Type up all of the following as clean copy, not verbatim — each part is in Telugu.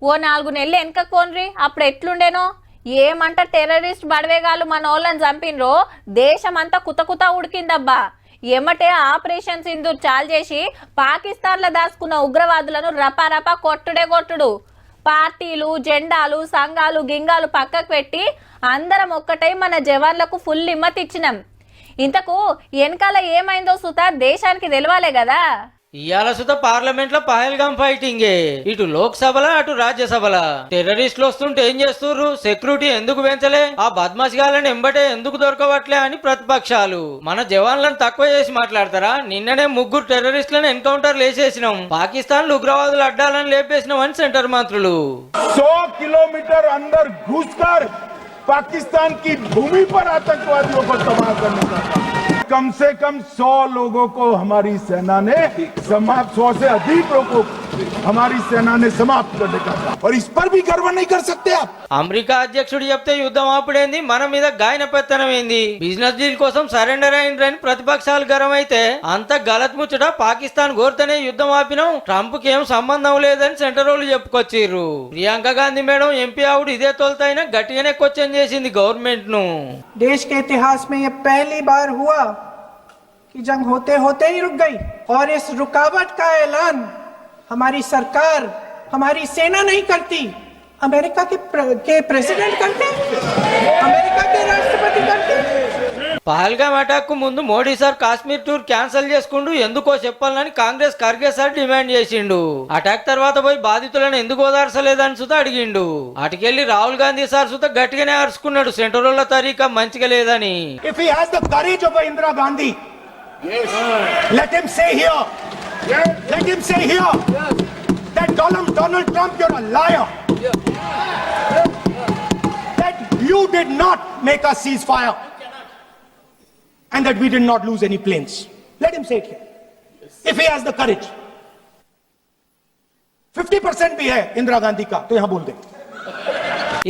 ఓ 4 నెలలు వెనకపోన్రి అప్పుడు ఎట్లుండేనో. ఏమంట టెర్రరిస్ట్ బడవేగాళ్ళు మన వాళ్ళని చంపినరో దేశమంతా కుత ఉడికిందబ్బా. ఎమ్మటే ఆపరేషన్ సింధూర్ చాలు చేసి పాకిస్తాన్లో దాచుకున్న ఉగ్రవాదులను రపారపా కొట్టుడు. పార్టీలు, జెండాలు, సంఘాలు, గింగాలు పక్కకు పెట్టి అందరం ఒక్కటై మన జవాన్లకు ఫుల్ హిమ్మత్ ఇచ్చినాం. ఇంతకు వెనకాల ఏమైందో సుత దేశానికి తెలవాలే కదా. ఇయాల సుత పార్లమెంట్ లో పహల్గాం ఫైటింగే. ఇటు లోక్సభల అటు రాజ్యసభల టెర్రరిస్టులు వస్తుంటే ఏం చేస్తుర్రు, సెక్యూరిటీ ఎందుకు పెంచలే, ఆ బద్మాషిగాలను ఎంబటే ఎందుకు దొరకవట్లే అని ప్రతిపక్షాలు. మన జవాన్లను తక్కువ చేసి మాట్లాడతారా? నిన్ననే 3 టెర్రరిస్టులను ఎన్కౌంటర్ లేసేసినాం, పాకిస్తాన్ ఉగ్రవాదులు అడ్డాలను లేపేసినాం అని సెంటర్ మంత్రులు. 100 किलोमीटर अंदर घुसकर पाकिस्तान की भूमि पर आतंकवादियों को तबाह करने का कम से कम 100 लोगों को हमारी सेना ने समाप्त, 100 से अधिक लोगों को हमारी सेना ने समाप्त करने का, और इस पर भी गर्व नहीं कर सकते आप? అమెరికా అధ్యక్షుడు చెప్తే యుద్ధం ఆపుడేంది, మన మీద గాయన పెత్తనం ఏంది, బిజినెస్ డీల్ కోసం సరెండర్ అయిండ్రని ప్రతిపక్షాలు గరం అయితే అంత గలత్ ముచ్చట పాకిస్తాన్ కోరితేనే యుద్ధం ఆపినాం, ట్రంప్ కి ఏం సంబంధం లేదని సెంటర్ వాళ్ళు చెప్పుకొచ్చిర్రు. ప్రియాంక గాంధీ మేడం ఎంపీ ఆవిడ ఇదే తోలుతైనా గట్టిగానే క్వశ్చన్ చేసింది గవర్నమెంట్ ను. देश के इतिहास में यह पहली बार हुआ कि जंग होते होते ही रुक गई, और इस रुकावट का ऐलान हमारी सरकार, हमारी सेना नहीं करती, अमेरिका के प्रेसिडेंट करते, अमेरिका के राष्ट्रपति करते. పహల్గాం అటాక్ కు ముందు Modi sir Kashmir tour cancel చేసుకుంటూ ఎందుకో చెప్పాలని కాంగ్రెస్ ఖర్గే సార్ డిమాండ్ చేసిండు. అటాక్ తర్వాత పోయి బాధితులను ఎందుకు ఓదార్చలేదని సుత అడిగిండు. అటుకెళ్లి రాహుల్ గాంధీ సార్ సుత గట్టిగానే అరుచుకున్నాడు, సెంట్రల్ తరీకా మంచిగా లేదని. If he has the courage of Indira Gandhi, let him say here, let him say here that Donald Trump, you're a liar, that you did not make us cease fire and that we did not lose any planes. Let him say it here. If he has the courage. 50% भी है इंदिरा गांधी का, तो यहां बोल दे.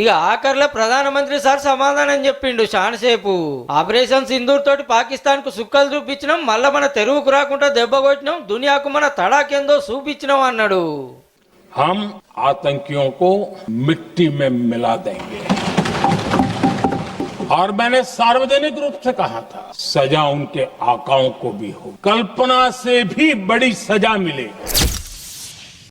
ఇక ఆఖర్లో ప్రధానమంత్రి సార్ సమాధానం చెప్పిండు చాలాసేపు. ఆపరేషన్ సింధూర్ తోటి పాకిస్తాన్ కు సుక్కలు చూపించినాం, మళ్ళా మన తెరువుకు రాకుండా దెబ్బ కొట్టినాం, దునియాకు మన తడాకేందో చూపించినాం అన్నాడు. हम आतंकियों को मिट्टी में मिला देंगे, और मैंने सार्वजनिक रूप से कहा था सजा उनके आकाओं को भी हो, कल्पना से भी बड़ी सजा मिलेगी.